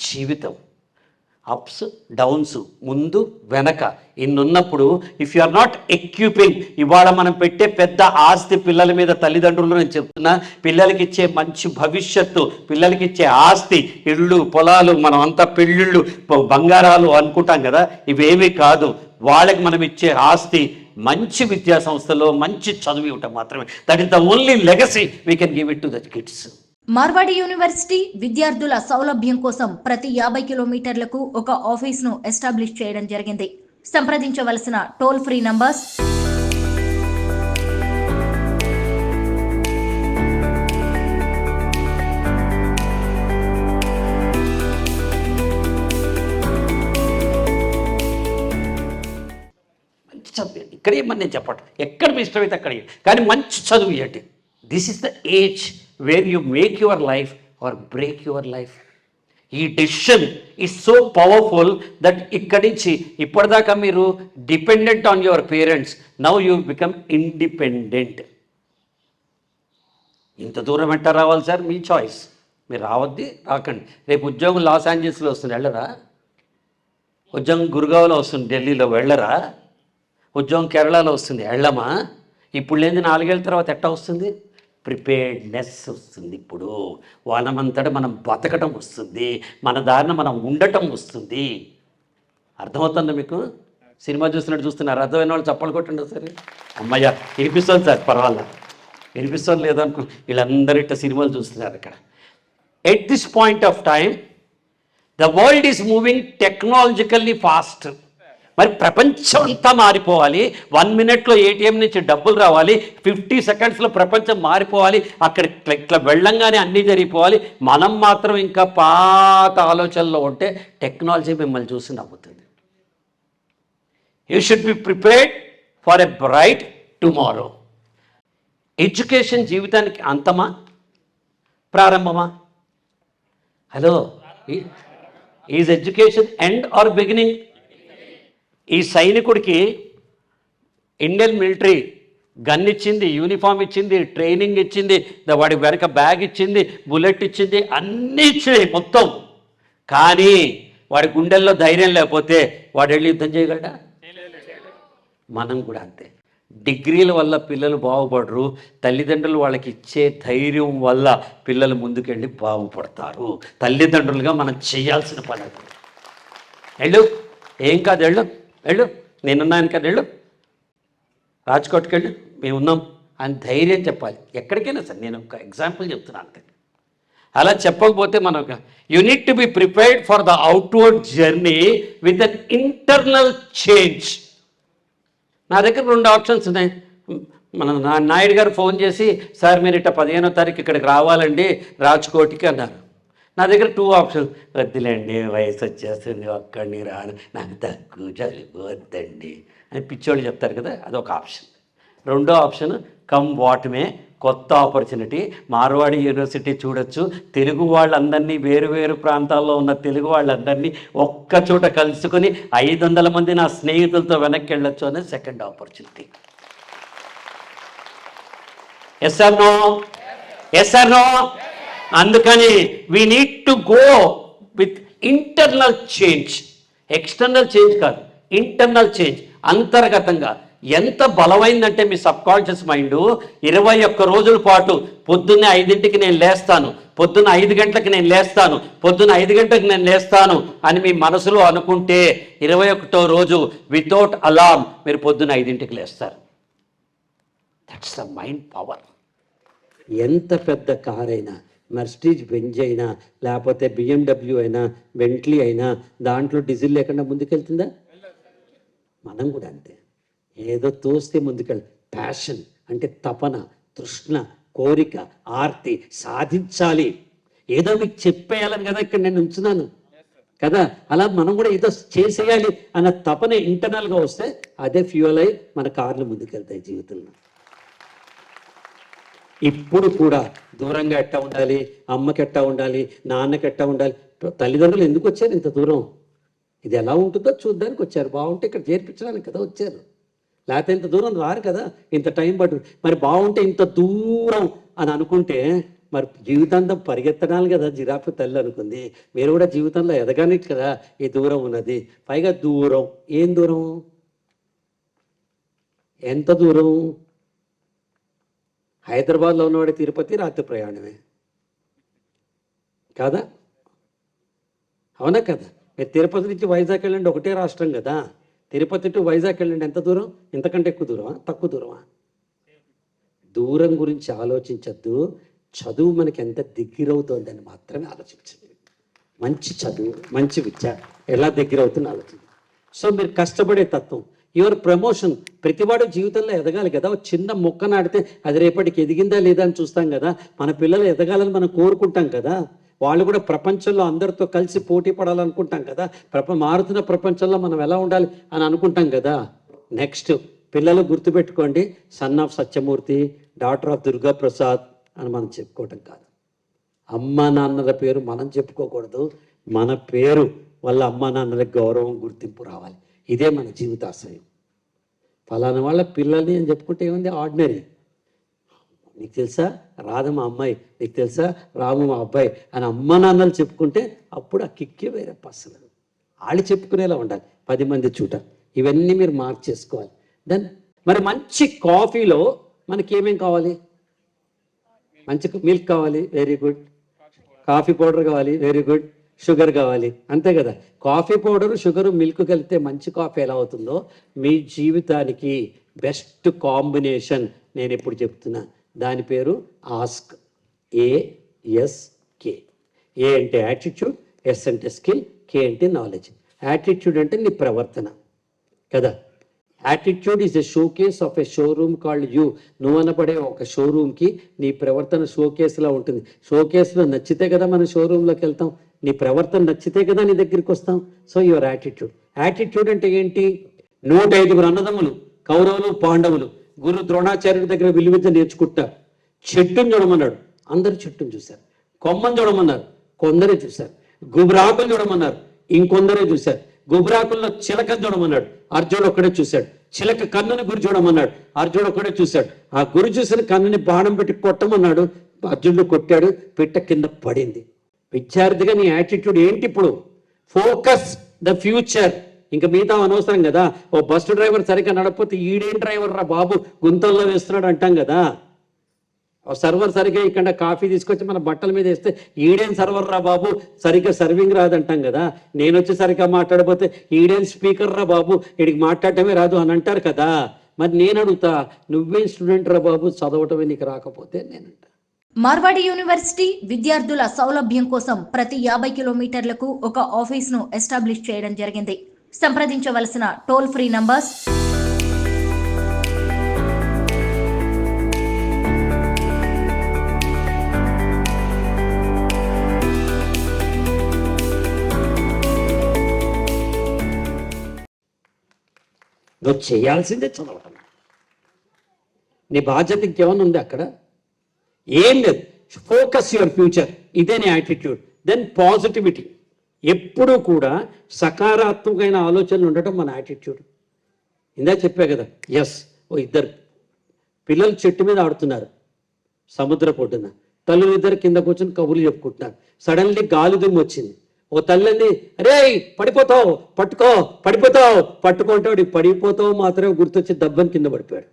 జీవితం అప్స్ డౌన్స్, ముందు వెనక ఇన్నున్నప్పుడు ఇఫ్ యు ఆర్ నాట్ ఎక్యూపింగ్, ఇవాళ మనం పెట్టే పెద్ద ఆస్తి పిల్లల మీద తల్లిదండ్రులు, నేను చెప్తున్నా, పిల్లలకి ఇచ్చే మంచి భవిష్యత్తు, పిల్లలకి ఇచ్చే ఆస్తి, ఇళ్ళు పొలాలు, మనం అంతా పెళ్ళిళ్ళు బంగారాలు అనుకుంటాం కదా, ఇవేమీ కాదు. వాళ్ళకి మనం ఇచ్చే ఆస్తి మంచి విద్యా సంస్థలో మంచి చదువు ఇవ్వటం మాత్రమే. That is the only legacy we can give it to the kids. Marwadi university విద్యార్థుల సౌలభ్యం కోసం ప్రతి 50 కిలోమీటర్లకు ఒక ఆఫీస్ను ఎస్టాబ్లిష్ చేయడం జరిగింది. సంప్రదించవలసిన టోల్ ఫ్రీ నంబర్స్ ఇక్కడే మరి నేను చెప్పటం, ఎక్కడ మీ ఇష్టమైతే అక్కడ, కానీ మంచి చదువు ఇవ్వండి. This is the age where you make your life or break your life. ఈ decision is so powerful that ఇక్కడి నుంచి ఇప్పటిదాకా మీరు dependent on your parents, now you become independent. ఇంత దూరం ఎట్టా రావాలి సార్, మీ చాయిస్. మీరు రావద్ది, రాకండి. రేపు ఉద్యోగం లాస్ ఏంజల్స్లో వస్తుంది, వెళ్ళరా? ఉద్యోగం గురుగావ్లో వస్తుంది, ఢిల్లీలో, వెళ్ళరా? ఉద్యోగం కేరళలో వస్తుంది, వెళ్ళమా? ఇప్పుడు లేని 4 ఏళ్ళ తర్వాత ఎట్టా వస్తుంది? ప్రిపేర్డ్నెస్ వస్తుంది. ఇప్పుడు వాళ్ళమంతటా మనం బతకటం వస్తుంది, మన దారిన మనం ఉండటం వస్తుంది. అర్థమవుతుందా మీకు? సినిమా చూస్తున్నట్టు చూస్తున్నారు, అర్థమైన వాళ్ళు చప్పలు కొట్టండి సరే. అమ్మయ్య వినిపిస్తుంది సార్, పర్వాలేదు, వినిపిస్తుంది లేదనుకో. వీళ్ళందరూ ఇట్లా సినిమాలు చూస్తున్నారు ఇక్కడ. At this point of time the world is moving technologically fast. మరి ప్రపంచం అంతా మారిపోవాలి. 1 మినిట్లో ఏటీఎం నుంచి డబ్బులు రావాలి, 50 సెకండ్స్లో ప్రపంచం మారిపోవాలి. అక్కడ ఇట్లా వెళ్ళంగానే అన్నీ జరిగిపోవాలి. మనం మాత్రం ఇంకా పాత ఆలోచనలో ఉంటే టెక్నాలజీ మిమ్మల్ని చూసి నవ్వుతుంది. You should be prepared for a bright tomorrow. Education జీవితానికి అంతమా, ప్రారంభమా? Hello, is education end or beginning? ఈ సైనికుడికి ఇండియన్ మిలిటరీ గన్ ఇచ్చింది, యూనిఫామ్ ఇచ్చింది, ట్రైనింగ్ ఇచ్చింది, వాడి వెనక బ్యాగ్ ఇచ్చింది, బుల్లెట్ ఇచ్చింది, అన్నీ ఇచ్చినాయి మొత్తం. కానీ వాడి గుండెల్లో ధైర్యం లేకపోతే వాడు వెళ్ళి యుద్ధం చేయగలడా? మనం కూడా అంతే. డిగ్రీల వల్ల పిల్లలు బాగుపడరు, తల్లిదండ్రులు వాళ్ళకి ఇచ్చే ధైర్యం వల్ల పిల్లలు ముందుకెళ్ళి బాగుపడతారు. తల్లిదండ్రులుగా మనం చేయాల్సిన పని అది. వెళ్ళు, ఏం కాదు, వెళ్ళు, నేనున్నాను కదా, వెళ్ళు, రాజ్కోట్కి వెళ్ళు, మేము ఉన్నాం అని ధైర్యం చెప్పాలి. ఎక్కడికైనా సరే, నేను ఒక ఎగ్జాంపుల్ చెప్తున్నాను అంతే. అలా చెప్పకపోతే మనం you need to B prepared for the outward journey with an internal change. నా దగ్గర 2 ఆప్షన్స్ ఉన్నాయి. మన నాయుడు గారు ఫోన్ చేసి, సార్ మీరు ఇట్లా 15వ తారీఖు ఇక్కడికి రావాలండి రాజ్కోట్కి అన్నారు. నా దగ్గర 2 ఆప్షన్స్, వద్దులేండి వయసు వచ్చేస్తుంది ఒక్కడిని రాను, నాకు తక్కువ జలుబు వద్దండి అని పిచ్చోళ్ళు చెప్తారు కదా, అదొక ఆప్షన్. రెండో ఆప్షన్, కమ్ వాటమే, కొత్త ఆపర్చునిటీ. మార్వాడి యూనివర్సిటీ చూడొచ్చు, తెలుగు వాళ్ళందరినీ, వేరు వేరు ప్రాంతాల్లో ఉన్న తెలుగు వాళ్ళందరినీ ఒక్క చోట కలుసుకొని 500 మంది నా స్నేహితులతో వెనక్కి వెళ్ళొచ్చు అనేది second opportunity. Yes or no? Yes or no? అందుకని we need to go with internal change, external change కాదు, ఇంటర్నల్ చేంజ్. అంతర్గతంగా ఎంత బలమైందంటే మీ సబ్కాన్షియస్ మైండ్ 21 రోజుల పాటు పొద్దున్నే 5ంటికి నేను లేస్తాను, పొద్దున్న 5 గంటలకు నేను లేస్తాను, పొద్దున్న 5 గంటలకు నేను లేస్తాను అని మీ మనసులో అనుకుంటే 21వ రోజు వితౌట్ అలార్మ్ మీరు పొద్దున్న 5ంటికి లేస్తారు. That's the mind power. ఎంత పెద్ద కార్ అయినా, మర్సిడీస్ బెంజ్ అయినా, లేకపోతే BMW అయినా, బెంట్లీ అయినా, దాంట్లో డీజిల్ లేకుండా ముందుకెళ్తుందా? మనం కూడా అంతే, ఏదో తోస్తే ముందుకెళ్ళి. ప్యాషన్ అంటే తపన, తృష్ణ, కోరిక, ఆర్తి, సాధించాలి. ఏదో మీకు చెప్పేయాలని కదా ఇక్కడ నేను ఉంచున్నాను కదా, అలా మనం కూడా ఏదో చేసేయాలి అన్న తపన ఇంటర్నల్గా వస్తే అదే ఫ్యూయల్ అయి మన కార్లు ముందుకెళ్తాయి జీవితంలో. ఇప్పుడు కూడా దూరంగా ఎట్టా ఉండాలి, అమ్మకి ఎట్టా ఉండాలి, నాన్నకి ఎట్టా ఉండాలి. తల్లిదండ్రులు ఎందుకు వచ్చారు ఇంత దూరం? ఇది ఎలా ఉంటుందో చూడడానికి వచ్చారు, బాగుంటే ఇక్కడ చేర్పించడానికి కదా వచ్చారు, లేకపోతే ఇంత దూరం రారు కదా, ఇంత టైం పట్టు. మరి బాగుంటే ఇంత దూరం అని అనుకుంటే మరి జీవితాంతం పరిగెత్తనాలి కదా జిరాఫీ తల్లి అనుకుంది. మీరు కూడా జీవితంలో ఎదగానికి కదా ఈ దూరం ఉన్నది. పైగా దూరం, ఏం దూరం? ఎంత దూరం? హైదరాబాద్లో ఉన్నవాడి తిరుపతి రాత్రి ప్రయాణమే కాదా? అవునా కదా? మీరు తిరుపతి నుంచి వైజాగ్ వెళ్ళండి, ఒకటే రాష్ట్రం కదా. తిరుపతి టు వైజాగ్ వెళ్ళండి, ఎంత దూరం? ఇంతకంటే ఎక్కువ దూరమా, తక్కువ దూరమా? దూరం గురించి ఆలోచించద్దు, చదువు మనకి ఎంత దగ్గరవుతుందని మాత్రమే ఆలోచించండి. మంచి చదువు, మంచి విద్య ఎలా దగ్గరవుతుందని ఆలోచించండి. సో మీరు కష్టపడే తత్వం, యువర్ ప్రమోషన్. ప్రతివాడు జీవితంలో ఎదగాలి కదా. చిన్న మొక్క నాటితే అది రేపటికి ఎదిగిందా లేదా అని చూస్తాం కదా. మన పిల్లలు ఎదగాలని మనం కోరుకుంటాం కదా. వాళ్ళు కూడా ప్రపంచంలో అందరితో కలిసి పోటీ పడాలనుకుంటాం కదా. మారుతున్న ప్రపంచంలో మనం ఎలా ఉండాలి అని అనుకుంటాం కదా. నెక్స్ట్ పిల్లలు గుర్తుపెట్టుకోండి, son of Satyamurthy, daughter of Durga Prasad అని మనం చెప్పుకోవటం కాదు. అమ్మా నాన్నల పేరు మనం చెప్పుకోకూడదు, మన పేరు వాళ్ళ అమ్మా నాన్నలకు గౌరవం, గుర్తింపు రావాలి. ఇదే మన జీవితాశయం. ఫలానా వాళ్ళ పిల్లల్ని అని చెప్పుకుంటే ఏముంది, ఆర్డినరీ. నీకు తెలుసా రాధ మా అమ్మాయి, నీకు తెలుసా రాము మా అబ్బాయి అని అమ్మ నాన్నలు చెప్పుకుంటే అప్పుడు ఆ కిక్కే వేరే అసలు. వాళ్ళు చెప్పుకునేలా ఉండాలి 10 మంది చూట. ఇవన్నీ మీరు మార్క్ చేసుకోవాలి. దెన్ మరి మంచి కాఫీలో మనకి ఏమేం కావాలి? మంచి మిల్క్ కావాలి, వెరీ గుడ్. కాఫీ పౌడర్ కావాలి, వెరీ గుడ్. షుగర్ కావాలి, అంతే కదా. కాఫీ పౌడరు, షుగరు, మిల్క్ కలిపితే మంచి కాఫీ ఎలా అవుతుందో మీ జీవితానికి బెస్ట్ కాంబినేషన్ నేను ఎప్పుడు చెప్తున్నా, దాని పేరు ఆస్క్. ASK. ఏ అంటే యాటిట్యూడ్, ఎస్ అంటే స్కిల్, కే అంటే నాలెడ్జ్. యాటిట్యూడ్ అంటే నీ ప్రవర్తన కదా. Attitude is a showcase of a showroom called you. నువ్వు అనపడే ఒక షోరూమ్కి నీ ప్రవర్తన షోకేస్లా ఉంటుంది. షోకేస్లో నచ్చితే కదా మనం షోరూంలోకి వెళ్తాం. నీ ప్రవర్తన నచ్చితే కదా నీ దగ్గరికి వస్తాం. So your attitude. యాటిట్యూడ్ అంటే ఏంటి? 105 అన్నదమ్ములు, కౌరవులు, పాండవులు, గురు ద్రోణాచార్యుడి దగ్గర విలువిద్య నేర్చుకుంటారు. చెట్టును చూడమన్నాడు, అందరు చెట్టును చూశారు. కొమ్మను చూడమన్నారు, కొందరే చూశారు. గుబరాకులు చూడమన్నారు, ఇంకొందరే చూశారు. గుబరాకుల్లో చిలకను చూడమన్నాడు, అర్జునుడు ఒక్కడే చూశాడు. చిలక కన్నుని గురి చూడమన్నాడు, అర్జునుడు ఒక్కడే చూశాడు. ఆ గురి చూసిన కన్నుని బాణం పెట్టి కొట్టమన్నాడు, అర్జునుడు కొట్టాడు, పిట్ట కింద పడింది. విద్యార్థిగా నీ యాటిట్యూడ్ ఏంటి ఇప్పుడు? Focus the future. ఇంకా మిగతా అనవసరం కదా. ఓ బస్సు డ్రైవర్ సరిగ్గా నడకపోతే ఈడేం డ్రైవర్ రా బాబు గుంతల్లో వేస్తున్నాడు అంటాం కదా. సర్వర్ సరిగ్గా ఇక్కడ కాఫీ తీసుకొచ్చి మన బట్టల మీద వేస్తే ఈడేం సర్వర్ రా బాబు సరిగ్గా సర్వింగ్ రాదంటాం కదా. నేను వచ్చి సరిగ్గా మాట్లాడకపోతే ఈడేం స్పీకర్ రా బాబు వీడికి మాట్లాడటమే రాదు అని అంటారు కదా. మరి నేను అడుగుతా, నువ్వేం స్టూడెంట్ రా బాబు చదవటమే నీకు రాకపోతే నేనంట. మార్వాడి యూనివర్సిటీ విద్యార్థుల సౌలభ్యం కోసం ప్రతి 50 కిలోమీటర్లకు ఒక ఆఫీస్ను ఎస్టాబ్లిష్ చేయడం జరిగింది. సంప్రదించవలసిన టోల్ ఫ్రీ నంబర్స్ నువ్వు చేయాల్సిందే చదవటం. నీ బాధ్యత ఇంకేమైనా ఉంది అక్కడ? ఏం లేదు. ఫోకస్ యువర్ ఫ్యూచర్, ఇదే నీ యాటిట్యూడ్. దెన్ పాజిటివిటీ, ఎప్పుడూ కూడా సకారాత్మకమైన ఆలోచనలు ఉండటం మన యాటిట్యూడ్. ఇందా చెప్పా కదా, ఎస్, ఓ ఇద్దరు పిల్లలు చెట్టు మీద ఆడుతున్నారు సముద్ర పొడ్డున, తల్లులు ఇద్దరు కింద కూర్చొని కబుర్లు చెప్పుకుంటున్నారు. సడన్లీ గాలి దుమ్ము వచ్చింది. ఓ తల్లిని, అరే పడిపోతావు పట్టుకో, పడిపోతావు పట్టుకో అంటే వాడికి పడిపోతావు మాత్రమే గుర్తొచ్చి దబ్బని కింద పడిపోయాడు.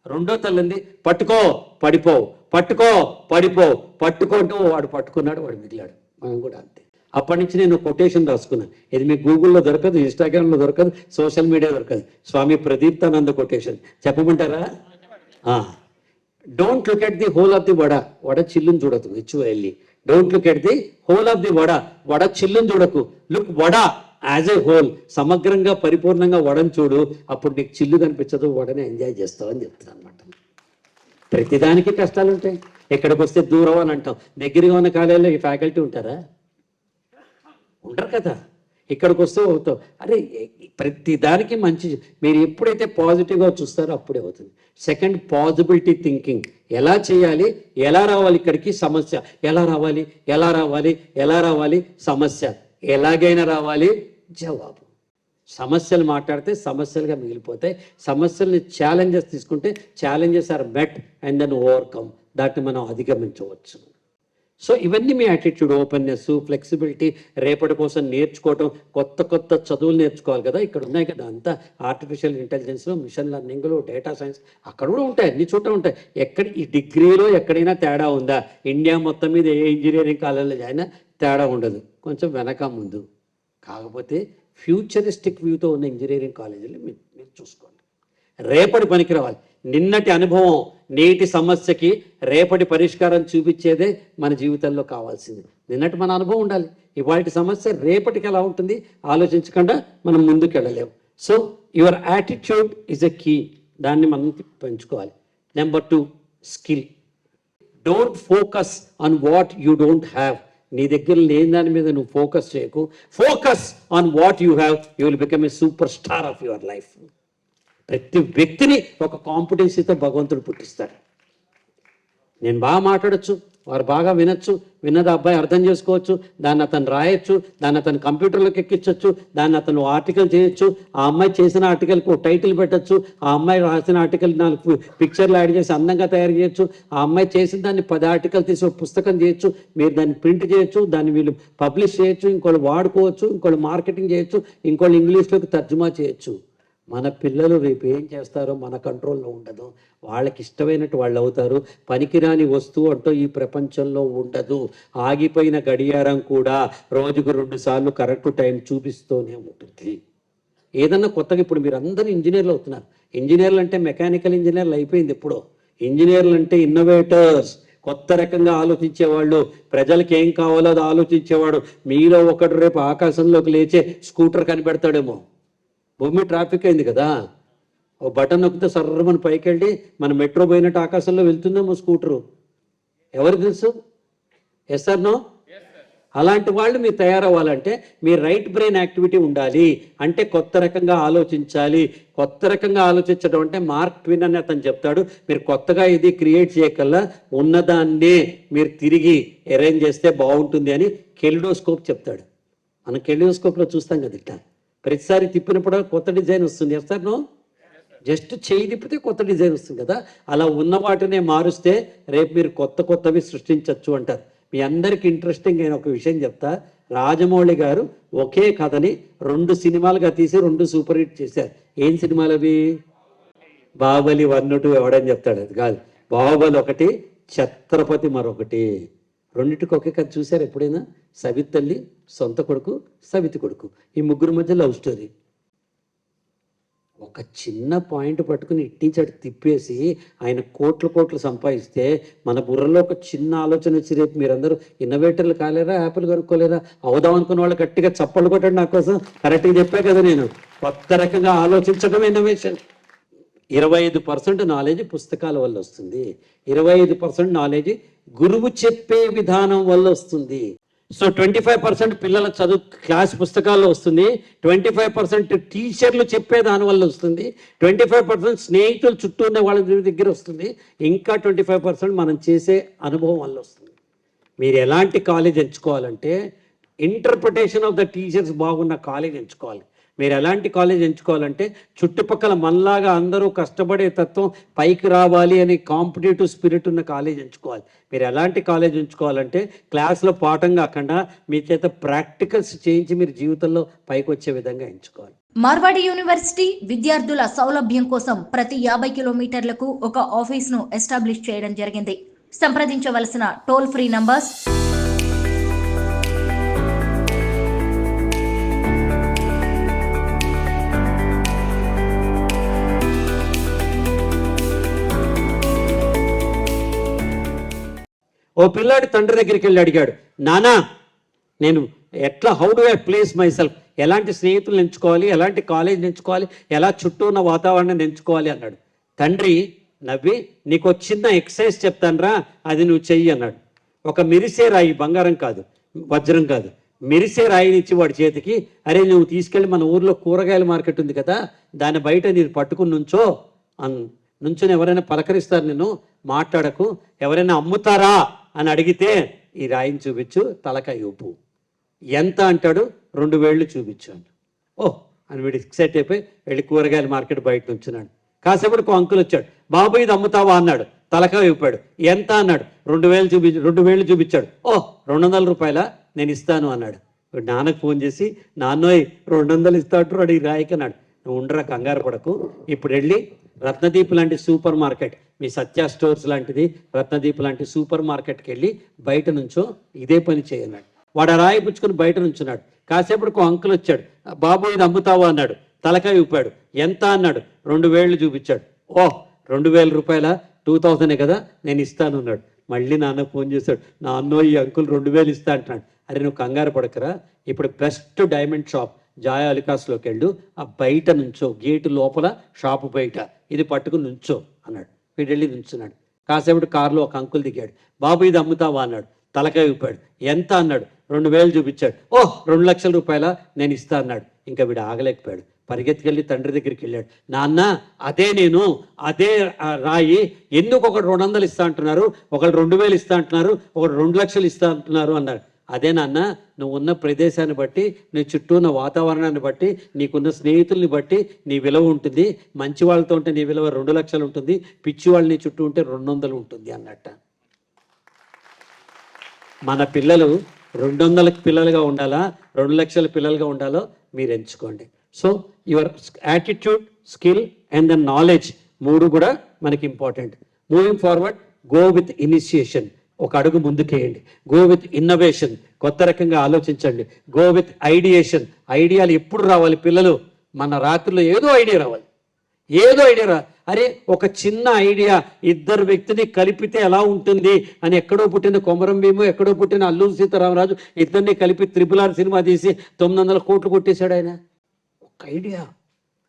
రెండో తల్లింది, పట్టుకో పడిపోవు, పట్టుకో పడిపోవు, పట్టుకుంటూ వాడు పట్టుకున్నాడు, వాడు మిగిలాడు. మనం కూడా అంతే. అప్పటి నుంచి నేను కొటేషన్ రాసుకున్నాను. ఇది మీకు గూగుల్లో దొరకదు, ఇన్స్టాగ్రామ్లో దొరకదు, సోషల్ మీడియా దొరకదు. స్వామి ప్రదీప్తానంద కొటేషన్ చెప్పమంటారా? Don't look at the hole of the vada, vada చిల్లుని చూడదు. HOLE. Don't look at the hole of the vada, vada చిల్లుని చూడకు. Look vada as a whole, సమగ్రంగా పరిపూర్ణంగా వడని చూడు, అప్పుడు నీకు చిల్లు కనిపించదు, వడని ఎంజాయ్ చేస్తావు అని చెప్తాను అనమాట. ప్రతిదానికి కష్టాలు ఉంటాయి. ఎక్కడికి వస్తే దూరం అని అంటాం, దగ్గరగా ఉన్న కాలేజీలో ఈ ఫ్యాకల్టీ ఉంటారా? ఉంటారు కదా. ఇక్కడికి వస్తే అవుతావు. అరే ప్రతిదానికి మంచి, మీరు ఎప్పుడైతే పాజిటివ్గా చూస్తారో అప్పుడే అవుతుంది. Second, possibility thinking. ఎలా చేయాలి, ఎలా రావాలి ఇక్కడికి, సమస్య ఎలా రావాలి, ఎలా రావాలి, ఎలా రావాలి, సమస్య ఎలాగైనా రావాలి, జవాబు. సమస్యలు మాట్లాడితే సమస్యలుగా మిగిలిపోతాయి. సమస్యల్ని ఛాలెంజెస్ తీసుకుంటే challenges are met and then overcome, దాన్ని మనం అధిగమించవచ్చు. సో ఇవన్నీ మీ యాటిట్యూడ్, ఓపెన్నెస్, ఫ్లెక్సిబిలిటీ, రేపటి కోసం నేర్చుకోవటం, కొత్త కొత్త చదువులు నేర్చుకోవాలి కదా. ఇక్కడ ఉన్నాయి కదా అంతా, ఆర్టిఫిషియల్ ఇంటెలిజెన్స్లో, మిషన్ లెర్నింగ్లో, డేటా సైన్స్, అక్కడ కూడా ఉంటాయి, అన్ని చోట్ల ఉంటాయి. ఎక్కడ ఈ డిగ్రీలో ఎక్కడైనా తేడా ఉందా? ఇండియా మొత్తం మీద ఏ ఇంజనీరింగ్ కాలేజీలో అయినా తేడా ఉండదు, కొంచెం వెనక ముందు. కాకపోతే ఫ్యూచరిస్టిక్ వ్యూతో ఉన్న ఇంజనీరింగ్ కాలేజీలు మీరు చూసుకోండి. రేపటి పనికి రావాలి. నిన్నటి అనుభవం నేటి సమస్యకి రేపటి పరిష్కారం చూపించేదే మన జీవితంలో కావాల్సింది. నిన్నటి మన అనుభవం ఉండాలి. ఇవాళ సమస్య రేపటికి ఎలా ఉంటుంది ఆలోచించకుండా మనం ముందుకు వెళ్ళలేము. So your attitude is a key, దాన్ని మనం పెంచుకోవాలి. Number 2, skill. Don't focus on what you don't have. నీ దగ్గర లేని దాని మీద నువ్వు ఫోకస్ చేయకు. Focus on what you have, you will become a super star of your life. ప్రతి వ్యక్తిని ఒక కాంపిటెన్సీతో భగవంతుడు పుట్టిస్తాడు. నేను బాగా మాట్లాడచ్చు, వారు బాగా వినొచ్చు, విన్నది అబ్బాయి అర్థం చేసుకోవచ్చు, దాన్ని అతను రాయొచ్చు, దాన్ని అతను కంప్యూటర్లోకి ఎక్కించవచ్చు, దాన్ని అతను ఆర్టికల్ చేయొచ్చు, ఆ అమ్మాయి చేసిన ఆర్టికల్కి టైటిల్ పెట్టచ్చు, ఆ అమ్మాయి రాసిన ఆర్టికల్ 4 పిక్చర్లు యాడ్ చేసి అందంగా తయారు చేయొచ్చు, ఆ అమ్మాయి చేసిన దాన్ని 10 ఆర్టికల్ తీసి ఒక పుస్తకం చేయొచ్చు, మీరు దాన్ని ప్రింట్ చేయొచ్చు, దాన్ని వీళ్ళు పబ్లిష్ చేయొచ్చు, ఇంకోళ్ళు వాడుకోవచ్చు, ఇంకోళ్ళు మార్కెటింగ్ చేయొచ్చు, ఇంకోళ్ళు ఇంగ్లీష్లోకి తర్జుమా చేయొచ్చు. మన పిల్లలు రేపు ఏం చేస్తారో మన కంట్రోల్లో ఉండదు. వాళ్ళకి ఇష్టమైనట్టు వాళ్ళు అవుతారు. పనికిరాని వస్తువు అంటూ ఈ ప్రపంచంలో ఉండదు. ఆగిపోయిన గడియారం కూడా రోజుకు 2 సార్లు కరెక్ట్ టైం చూపిస్తూనే ఉంటుంది. ఏదన్నా కొత్తగా, ఇప్పుడు మీరు అందరూ ఇంజనీర్లు అవుతున్నారు. ఇంజనీర్లు అంటే మెకానికల్ ఇంజనీర్లు అయిపోయింది ఎప్పుడో. ఇంజనీర్లు అంటే ఇన్నోవేటర్స్, కొత్త రకంగా ఆలోచించేవాళ్ళు, ప్రజలకు ఏం కావాలో అది ఆలోచించేవాడు. మీలో ఒకడు రేపు ఆకాశంలోకి లేచే స్కూటర్ కనిపెడతాడేమో. భూమి ట్రాఫిక్ అయింది కదా, ఓ బటన్ నొక్కితే సర్రమని పైకి వెళ్ళి మన మెట్రో పోయినట్టు ఆకాశంలో వెళ్తుందేమో స్కూటరు. ఎవరు తెలుసు? Yes or no? అలాంటి వాళ్ళు మీరు తయారవ్వాలంటే మీ రైట్ బ్రెయిన్ యాక్టివిటీ ఉండాలి. అంటే కొత్త రకంగా ఆలోచించాలి. కొత్త రకంగా ఆలోచించడం అంటే మార్క్ ట్విన్ అని అతను చెప్తాడు, మీరు కొత్తగా ఇది క్రియేట్ చేయకల్లా ఉన్నదాన్నే మీరు తిరిగి అరేంజ్ చేస్తే బాగుంటుంది అని కెలిడోస్కోప్ చెప్తాడు. మనం కెలిడోస్కోప్లో చూస్తాం కదా, ఇట్లా ప్రతిసారి తిప్పినప్పుడు కొత్త డిజైన్ వస్తుంది. Yes no? జస్ట్ చేయి తిప్పితే కొత్త డిజైన్ వస్తుంది కదా. అలా ఉన్న వాటినే మారుస్తే రేపు మీరు కొత్త కొత్తవి సృష్టించవచ్చు అంటారు. మీ అందరికి ఇంట్రెస్టింగ్ అయిన ఒక విషయం చెప్తా. రాజమౌళి గారు ఒకే కథని 2 సినిమాలుగా తీసి 2 సూపర్ హిట్ చేశారు. ఏం సినిమాలు అవి? బాహుబలి 1, 2 ఎవడని చెప్తాడు, అది కాదు. బాహుబలి 1, ఛత్రపతి మరొకటి. రెండింటికి ఒకే కథ చూశారు ఎప్పుడైనా? సవితి తల్లి, సొంత కొడుకు, సవితి కొడుకు, ఈ ముగ్గురు మధ్య లవ్ స్టోరీ. ఒక చిన్న పాయింట్ పట్టుకుని ఇట్టించాడు తిప్పేసి ఆయన కోట్లు సంపాదిస్తే మన బుర్రలో ఒక చిన్న ఆలోచన వచ్చి రేపు మీరందరూ ఇన్నోవేటర్లు కాలేరా, యాపిల్ కొనుక్కోలేరా, అవుదాం అనుకున్న వాళ్ళు గట్టిగా చప్పట్లు కొట్టండి నా కోసం. కరెక్ట్గా చెప్పా కదా నేను. కొత్త రకంగా ఆలోచించడం ఇన్నోవేషన్. 25% నాలెడ్జ్ పుస్తకాల వల్ల వస్తుంది, 25% నాలెడ్జ్ గురువు చెప్పే విధానం వల్ల వస్తుంది. సో 25% పిల్లల చదువు క్లాస్ పుస్తకాల్లో వస్తుంది, 25% టీచర్లు చెప్పే దానివల్ల వస్తుంది, 25% స్నేహితులు చుట్టూ ఉన్న వాళ్ళ దగ్గర వస్తుంది, ఇంకా 25% మనం చేసే అనుభవం వల్ల వస్తుంది. మీరు ఎలాంటి కాలేజ్ ఎంచుకోవాలంటే ఇంటర్ప్రిటేషన్ ఆఫ్ ద టీచర్స్ బాగున్న కాలేజ్ ఎంచుకోవాలి. మీరు ఎలాంటి కాలేజ్ ఎంచుకోవాలంటే చుట్టుపక్కల మనలాగా అందరూ కష్టపడే తత్వం, పైకి రావాలి అని కాంపిటేటివ్ స్పిరిట్ ఉన్న కాలేజ్ ఎంచుకోవాలి. మీరు ఎలాంటి కాలేజ్ ఎంచుకోవాలంటే క్లాస్లో పాఠం కాకుండా మీ చేత ప్రాక్టికల్స్ చేయించి మీరు జీవితంలో పైకి వచ్చే విధంగా ఎంచుకోవాలి. మార్వాడి యూనివర్సిటీ విద్యార్థుల సౌలభ్యం కోసం ప్రతి 50 కిలోమీటర్లకు ఒక ఆఫీస్ను ఎస్టాబ్లిష్ చేయడం జరిగింది. సంప్రదించవలసిన టోల్ ఫ్రీ నంబర్స్ ఓ పిల్లాడి తండ్రి దగ్గరికి వెళ్ళి అడిగాడు, నానా నేను ఎట్లా how do I place my self, ఎలాంటి స్నేహితులను ఎంచుకోవాలి, ఎలాంటి కాలేజ్ ఎంచుకోవాలి, ఎలా చుట్టూ ఉన్న వాతావరణాన్ని ఎంచుకోవాలి అన్నాడు. తండ్రి నవ్వి, నీకు చిన్న ఎక్సర్సైజ్ చెప్తానురా, అది నువ్వు చెయ్యి అన్నాడు. ఒక మిరిసే రాయి, బంగారం కాదు, వజ్రం కాదు, మిరిసే రాయినిచ్చి వాడి చేతికి, అరే నువ్వు తీసుకెళ్ళి మన ఊర్లో కూరగాయల మార్కెట్ ఉంది కదా, దాని బయట నేను పట్టుకుని నుంచో నుంచొని ఎవరైనా పలకరిస్తారు, నేను మాట్లాడకు, ఎవరైనా అమ్ముతారా అని అడిగితే ఈ రాయిని చూపించు, తలకాయ ఊపు, ఎంత అంటాడు, 2000 చూపించాను. ఓహ్ అని వీడు ఎక్సైట్ అయిపోయి వెళ్ళి కూరగాయల మార్కెట్ బయట నుంచున్నాడు. కాసేపటికి అంకుల్ వచ్చాడు, బాబు ఇది అమ్ముతావా అన్నాడు, తలకాయ ఊపాడు, ఎంత అన్నాడు, 2000 చూపించాడు. ఓహ్ 200 రూపాయలా, నేను ఇస్తాను అన్నాడు. నాన్నకు ఫోన్ చేసి, నాన్నోయ్ 200 ఇస్తాడు ఈ రాయికి అన్నాడు. నువ్వు ఉండరా, కంగారు పడకు, ఇప్పుడు వెళ్ళి రత్నదీప్ లాంటి సూపర్ మార్కెట్, మీ సత్య స్టోర్స్ లాంటిది రత్నదీప్ లాంటి సూపర్ మార్కెట్కి వెళ్ళి బయట నుంచో ఇదే పని చేయన్నాడు. వాడు ఆ రాయి పుచ్చుకొని బయట నుంచున్నాడు. కాసేపటికి అంకుల్ వచ్చాడు, బాబు ఇది అమ్ముతావా అన్నాడు, తలకాయ ఊపాడు, ఎంత అన్నాడు, 2000 చూపించాడు. ఓహ్ 2000 రూపాయల, 2000 కదా, నేను ఇస్తాను అన్నాడు. మళ్ళీ నాన్న ఫోన్ చేశాడు, నాన్నో ఈ అంకుల్ 2000 ఇస్తా అంటున్నాడు. అరే నువ్వు కంగారు పడకరా, ఇప్పుడు బెస్ట్ డైమండ్ షాప్ జాయ్ అలికాస్లోకి వెళ్ళు, ఆ బయట నుంచో, గేటు లోపల షాపు బయట ఇది పట్టుకుని నుంచో అన్నాడు. వీడు వెళ్ళి నుంచున్నాడు. కాసేపటి కారులో ఒక అంకుల్ దిగాడు, బాబు ఇది అమ్ముతావా అన్నాడు, తలకాయ ఊపాడు, ఎంత అన్నాడు, 2000 చూపించాడు. ఓహ్ 2 లక్షల రూపాయల, నేను ఇస్తా అన్నాడు. ఇంకా వీడు ఆగలేకపోయాడు, పరిగెత్తుకెళ్ళి తండ్రి దగ్గరికి వెళ్ళాడు, నాన్న అదే నేను, అదే రాయి, ఎందుకు ఒకడు 200 ఇస్తా అంటున్నారు, ఒకళ్ళు 2000 ఇస్తా అంటున్నారు, ఒకడు 2 లక్షలు ఇస్తా అంటున్నారు అన్నారు. అదే నాన్న, నువ్వు ఉన్న ప్రదేశాన్ని బట్టి, నీ చుట్టూ ఉన్న వాతావరణాన్ని బట్టి, నీకున్న స్నేహితుల్ని బట్టి నీ విలువ ఉంటుంది. మంచి వాళ్ళతో ఉంటే నీ విలువ 2 లక్షలు ఉంటుంది, పిచ్చి వాళ్ళు నీ చుట్టూ ఉంటే 200 ఉంటుంది అన్నట్ట. మన పిల్లలు 200 పిల్లలుగా ఉండాలా, 2 లక్షల పిల్లలుగా ఉండాలో మీరు ఎంచుకోండి. So your attitude, skill and the knowledge 3 కూడా మనకి important. Moving forward, go with initiation, ఒక అడుగు ముందుకేయండి. గో విత్ ఇన్నోవేషన్, కొత్త రకంగా ఆలోచించండి. గో విత్ ఐడియేషన్, ఐడియాలు ఎప్పుడు రావాలి పిల్లలు, మన రాత్రిలో ఏదో ఐడియా రావాలి, ఏదో ఐడియా అరే ఒక చిన్న ఐడియా 2 వ్యక్తిని కలిపితే ఎలా ఉంటుంది అని, ఎక్కడో పుట్టిన కొమరం భీము, ఎక్కడో పుట్టిన అల్లూరి సీతారామరాజు, ఇద్దరిని కలిపి RRR సినిమా తీసి 900 కోట్లు కొట్టేశాడు ఆయన. ఒక ఐడియా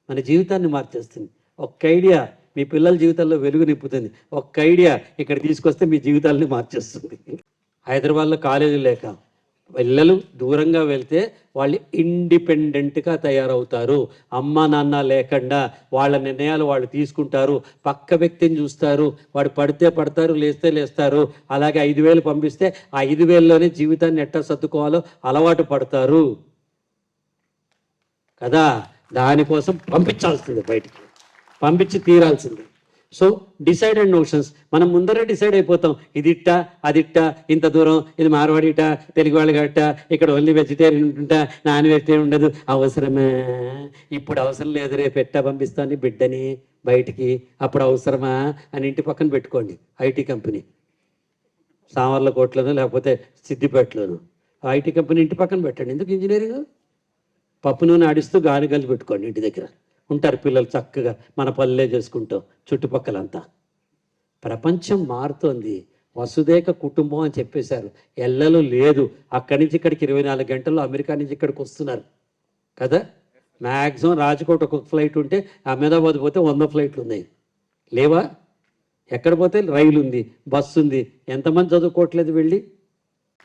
మన జీవితాన్ని మార్చేస్తుంది. ఒక ఐడియా మీ పిల్లల జీవితాల్లో వెలుగు నింపుతుంది. ఒక ఐడియా ఇక్కడ తీసుకొస్తే మీ జీవితాలని మార్చేస్తుంది. హైదరాబాద్లో కాలేజీ లేక పిల్లలు దూరంగా వెళ్తే వాళ్ళు ఇండిపెండెంట్గా తయారవుతారు. అమ్మ నాన్న లేకుండా వాళ్ళ నిర్ణయాలు వాళ్ళు తీసుకుంటారు, పక్క వ్యక్తిని చూస్తారు, వాడు పడితే పడతారు, లేస్తే లేస్తారు. అలాగే 5000 పంపిస్తే ఆ 5000లోనే జీవితాన్ని ఎట్టా సర్దుకోవాలో అలవాటు పడతారు కదా. దానికోసం పంపించాల్సింది, బయటికి పంపించి తీరాల్సింది. సో డిసైడెడ్ నోషన్స్, మనం ముందరే డిసైడ్ అయిపోతాం, ఇది ఇట్టా అది ఇట్టా, ఇంత దూరం ఇది మార్వాడి ఇట్టా, తెలుగు వాళ్ళు గట్ట, ఇక్కడ ఓన్లీ వెజిటేరియన్ ఉంటుంటా, నాన్ వెజిటేరియన్ ఉండదు, అవసరమే, ఇప్పుడు అవసరం లేదు, రేపు ఎట్టా పంపిస్తాను బిడ్డని బయటికి, అప్పుడు అవసరమా అని ఇంటి పక్కన పెట్టుకోండి. ఐటీ కంపెనీ సామర్లకోటలోనో లేకపోతే సిద్దిపేటలోనో ఐటీ కంపెనీ ఇంటి పక్కన పెట్టండి. ఎందుకు ఇంజనీరింగ్, పప్పు నూనె ఆడిస్తూ గాని కలిసి పెట్టుకోండి, ఇంటి దగ్గర ఉంటారు పిల్లలు చక్కగా, మన పల్లె చేసుకుంటూ చుట్టుపక్కలంతా. ప్రపంచం మారుతోంది, వసుదేక కుటుంబం అని చెప్పేశారు, ఎల్లలు లేదు. అక్కడి నుంచి ఇక్కడికి 24 గంటల్లో అమెరికా నుంచి ఇక్కడికి వస్తున్నారు కదా. మ్యాక్సిమం రాజకోట ఒక ఫ్లైట్ ఉంటే అహ్మదాబాద్ పోతే 100 ఫ్లైట్లు ఉన్నాయి, లేవా? ఎక్కడ పోతే రైలు ఉంది, బస్సు ఉంది. ఎంతమంది చదువుకోవట్లేదు వెళ్ళి?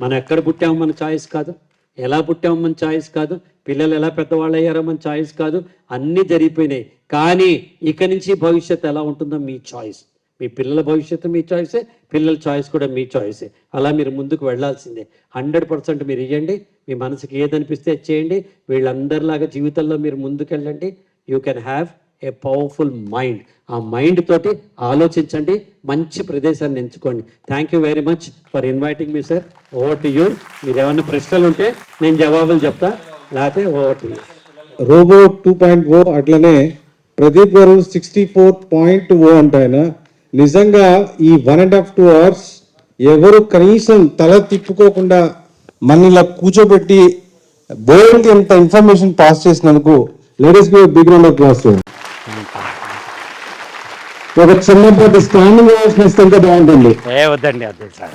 మనం ఎక్కడ పుట్టామో మన చాయిస్ కాదు, ఎలా పుట్టామో మన చాయిస్ కాదు, పిల్లలు ఎలా పెద్దవాళ్ళు అయ్యారో మన చాయిస్ కాదు, అన్నీ జరిగిపోయినాయి. కానీ ఇక నుంచి భవిష్యత్తు ఎలా ఉంటుందో మీ చాయిస్. మీ పిల్లల భవిష్యత్తు మీ చాయిసే, పిల్లల చాయిస్ కూడా మీ చాయిసే. అలా మీరు ముందుకు వెళ్ళాల్సిందే. 100% మీరు ఇవ్వండి. మీ మనసుకి ఏదనిపిస్తే చేయండి. వీళ్ళందరిలాగా జీవితంలో మీరు ముందుకెళ్ళండి. You can have a powerful mind. ఆ మైండ్ తోటి ఆలోచించండి, మంచి ప్రదేశాన్ని ఎంచుకోండి. Thank you very much for inviting me sir. Over to you. మీరు ఏమైనా ప్రశ్నలు ఉంటే నేను జవాబులు చెప్తా, లేకపోతే ఓవర్ టు యూ. రోబో 2.0 అట్లనే ప్రదీప్ గారు 64.0 అంటాయన. నిజంగా ఈ 1.5 to 2 hours ఎవరు కనీసం తల తిప్పుకోకుండా మన ఇలా కూర్చోబెట్టి బోల్డ్ ఎంత ఇన్ఫర్మేషన్ పాస్ చేసినందుకు లేడీస్ కి బిగ్ రౌండ్ ఆఫ్ అప్లాస్. ఒక చిన్నపాటి స్టాండింగ్ ఓవేషన్ ఇస్తే ఎంత బాగుంటుంది. వద్దండి, అదే సార్.